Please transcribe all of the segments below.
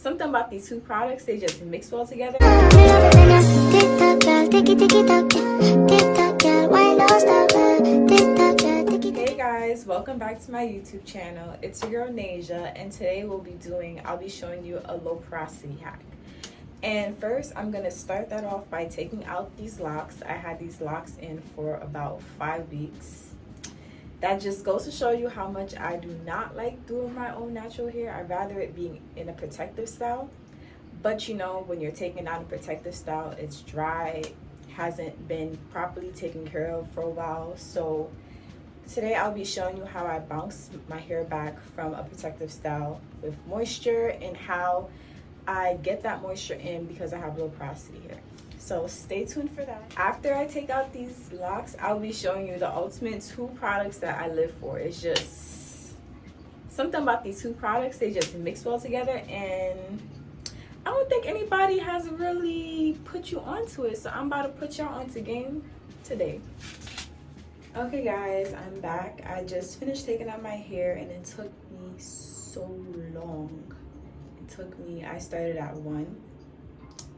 Something about these two products, they just mix well together. Hey guys, welcome back to my YouTube channel. It's your girl Nasia, and today I'll be showing you a low porosity hack. And first, I'm gonna start that off by taking out these locks. I had these locks in for about 5 weeks. That just goes to show you how much I do not like doing my own natural hair. I'd rather it being in a protective style. But you know, when you're taking out a protective style, it's dry, hasn't been properly taken care of for a while. So today I'll be showing you how I bounce my hair back from a protective style with moisture and how I get that moisture in because I have low porosity hair. So stay tuned for that. After I take out these locks, I'll be showing you the ultimate 2 products that I live for. It's just something about these 2 products, they just mix well together, and I don't think anybody has really put you onto it. So I'm about to put y'all onto game today. Okay guys, I'm back. I just finished taking out my hair and it took me so long. I started at 1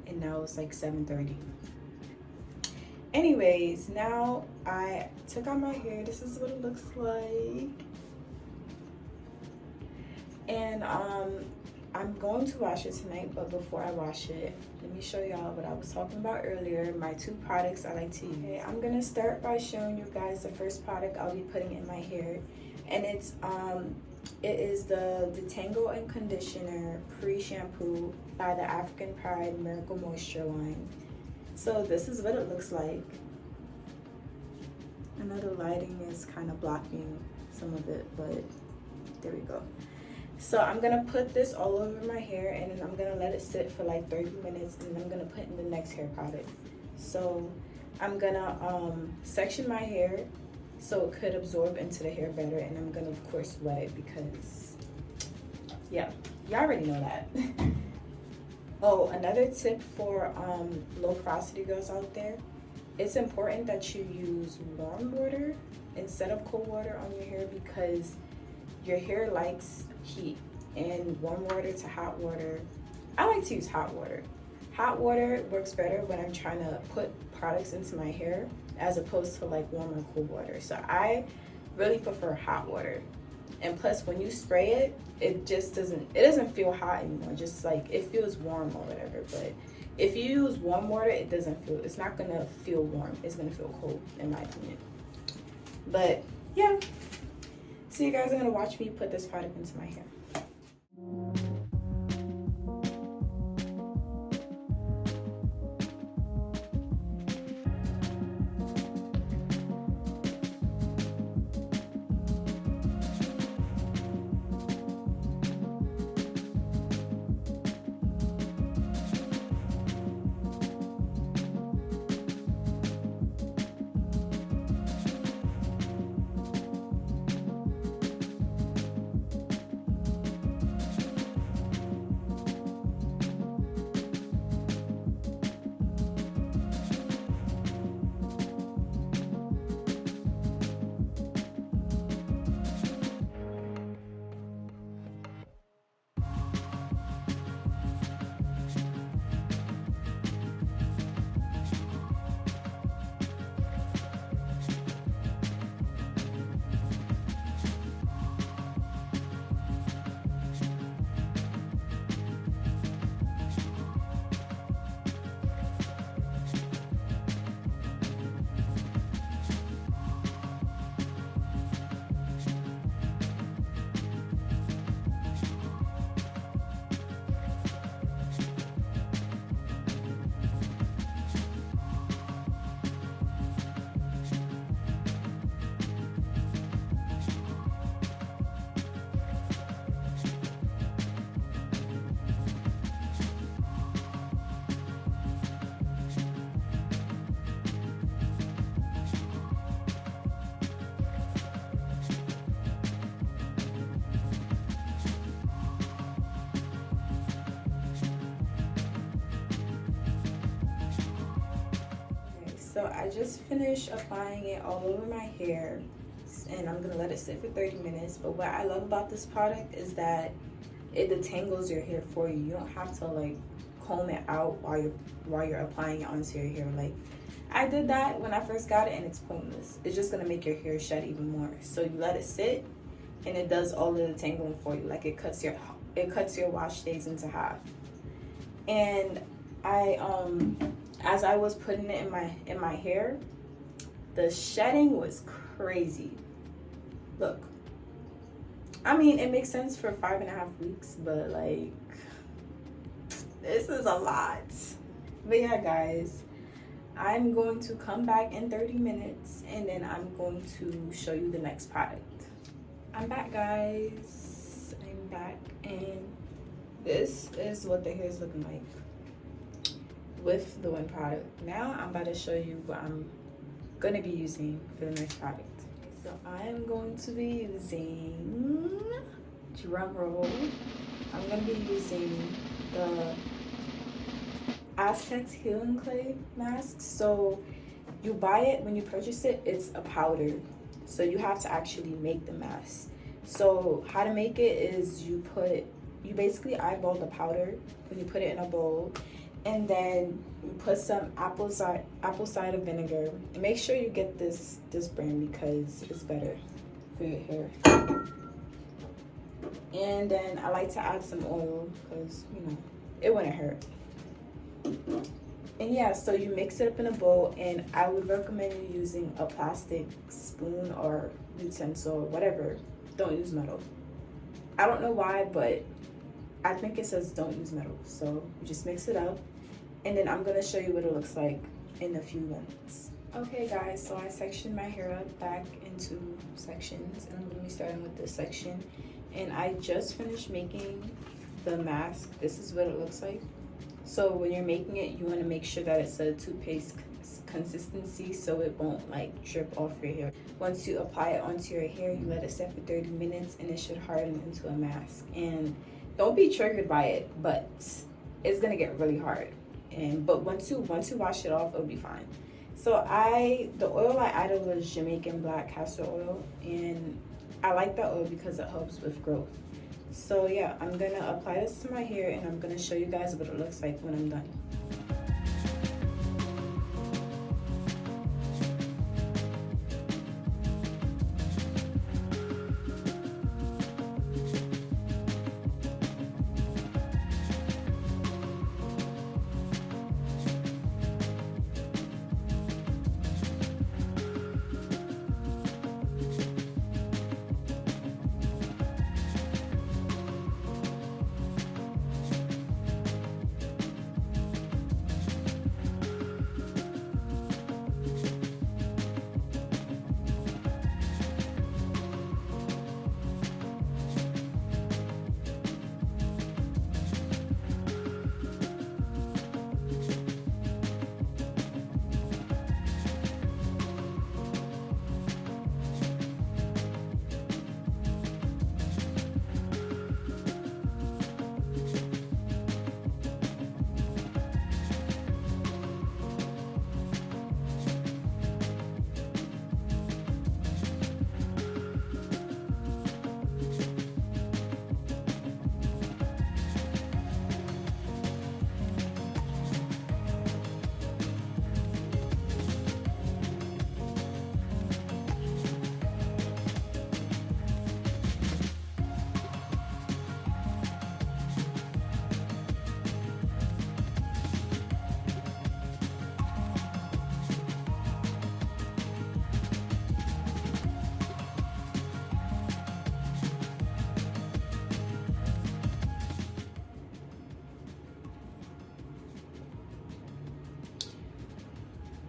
and now it's like 7:30. Anyways, now I took out my hair. This is what it looks like. And I'm going to wash it tonight, but before I wash it, let me show y'all what I was talking about earlier, my 2 products I like to use. Okay, I'm gonna start by showing you guys the first product I'll be putting in my hair, and it is the Detangle and Conditioner Pre-Shampoo by the African Pride Miracle Moisture line. So this is what it looks like. I know the lighting is kind of blocking some of it, but there we go. So I'm gonna put this all over my hair and then I'm gonna let it sit for like 30 minutes and then I'm gonna put in the next hair product. So I'm gonna section my hair so it could absorb into the hair better, and I'm gonna of course wet it because yeah, y'all already know that. Oh, another tip for low porosity girls out there, it's important that you use warm water instead of cold water on your hair because your hair likes heat, and warm water to hot water, I like to use hot water. Hot water works better when I'm trying to put products into my hair as opposed to like warm or cold water. So I really prefer hot water. And plus when you spray it, it doesn't feel hot anymore. Just like it feels warm or whatever. But if you use warm water, it's not gonna feel warm. It's gonna feel cold in my opinion. But yeah. So you guys are gonna watch me put this product into my hair. So I just finished applying it all over my hair and I'm gonna let it sit for 30 minutes. But what I love about this product is that it detangles your hair for you. You don't have to like comb it out while you're applying it onto your hair. Like I did that when I first got it, and it's pointless. It's just gonna make your hair shed even more. So you let it sit, and it does all of the tangling for you. Like it cuts your wash days into half. And I as I was putting it in my hair, the shedding was crazy. Look, I mean, it makes sense for 5.5 weeks, but like, this is a lot. But yeah, guys, I'm going to come back in 30 minutes and then I'm going to show you the next product. I'm back, guys. I'm back, and this is what the hair is looking like with the one product. Now I'm about to show you what I'm gonna be using for the next product. So I am going to be using, drum roll, I'm going to be using the Aztec's Healing Clay mask. So you buy it, when you purchase it, it's a powder. So you have to actually make the mask. So how to make it is you basically eyeball the powder when you put it in a bowl, and then you put some apple cider vinegar. And make sure you get this brand because it's better for your hair. And then I like to add some oil because, you know, it wouldn't hurt. And yeah, so you mix it up in a bowl, and I would recommend you using a plastic spoon or utensil, whatever. Don't use metal. I don't know why, but I think it says don't use metal. So you just mix it up, and then I'm gonna show you what it looks like in a few minutes. Okay guys, so I sectioned my hair up back into sections, and I'm gonna be starting with this section. And I just finished making the mask. This is what it looks like. So when you're making it, you wanna make sure that it's a toothpaste consistency so it won't like drip off your hair. Once you apply it onto your hair, you let it set for 30 minutes and it should harden into a mask. And don't be triggered by it, but it's gonna get really hard. But once you wash it off, it'll be fine. So the oil I added was Jamaican black castor oil, and I like that oil because it helps with growth. So yeah, I'm gonna apply this to my hair, and I'm gonna show you guys what it looks like when I'm done.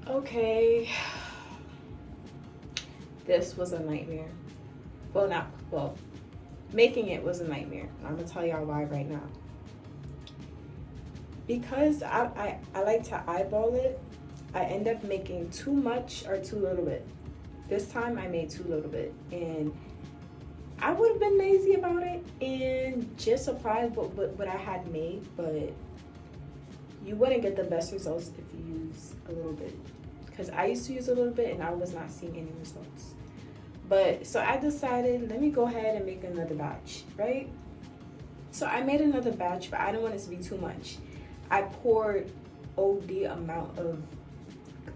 Okay, this was a nightmare. Well, making it was a nightmare. I'm gonna tell y'all why right now. Because I like to eyeball it, I end up making too much or too little bit. This time I made too little bit, and I would have been lazy about it and just applied what I had made, but you wouldn't get the best results if you use a little bit. Because I used to use a little bit and I was not seeing any results. But so I decided, let me go ahead and make another batch, right? So I made another batch, but I didn't want it to be too much. I poured OD amount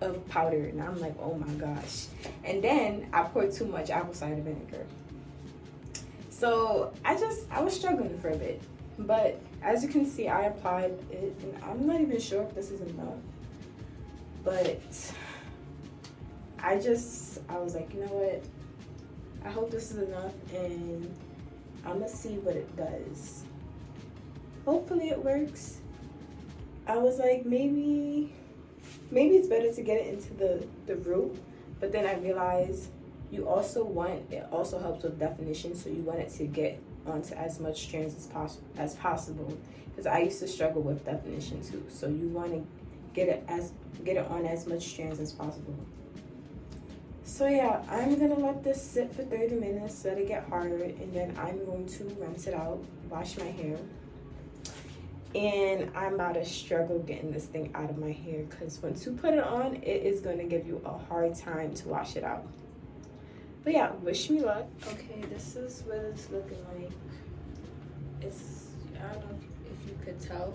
of powder, and I'm like, oh my gosh. And then I poured too much apple cider vinegar. So I was struggling for a bit. But as you can see, I applied it, and I'm not even sure if this is enough. But I was like, you know what? I hope this is enough, and I'm gonna see what it does. Hopefully it works. I was like, maybe it's better to get it into the root, but then I realized it also helps with definition, so you want it to get onto as much strands as possible, because I used to struggle with definition too. So you want to get it on as much strands as possible. So yeah, I'm gonna let this sit for 30 minutes, let it get harder, and then I'm going to rinse it out, wash my hair. And I'm about to struggle getting this thing out of my hair, because once you put it on, it is going to give you a hard time to wash it out. But yeah, wish me luck. Okay, this is what it's looking like. I don't know if you could tell,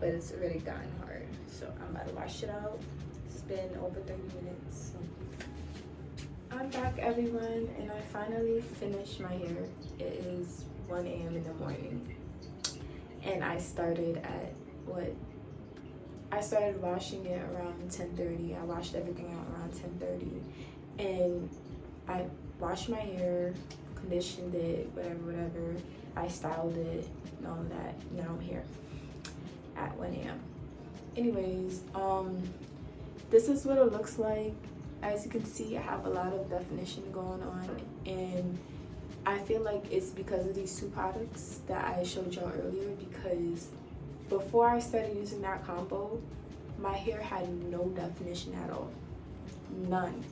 but it's really gotten hard. So I'm about to wash it out. It's been over 30 minutes. So. I'm back, everyone, and I finally finished my hair. It is 1 a.m. in the morning. And I started washing it around 10:30. I washed everything out around 10:30. And I washed my hair, conditioned it, whatever. I styled it and all of that. Now I'm here at 1 a.m. Anyways, this is what it looks like. As you can see, I have a lot of definition going on, and I feel like it's because of these two products that I showed y'all earlier, because before I started using that combo, my hair had no definition at all. None.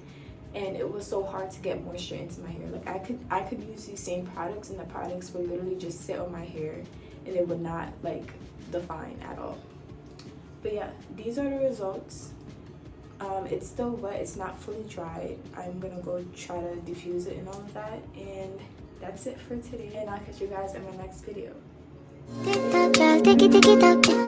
And it was so hard to get moisture into my hair. Like I could use these same products, and the products would literally just sit on my hair and it would not like define at all. But yeah, these are the results. It's still wet, it's not fully dried. I'm gonna go try to diffuse it and all of that, and that's it for today, and I'll catch you guys in my next video.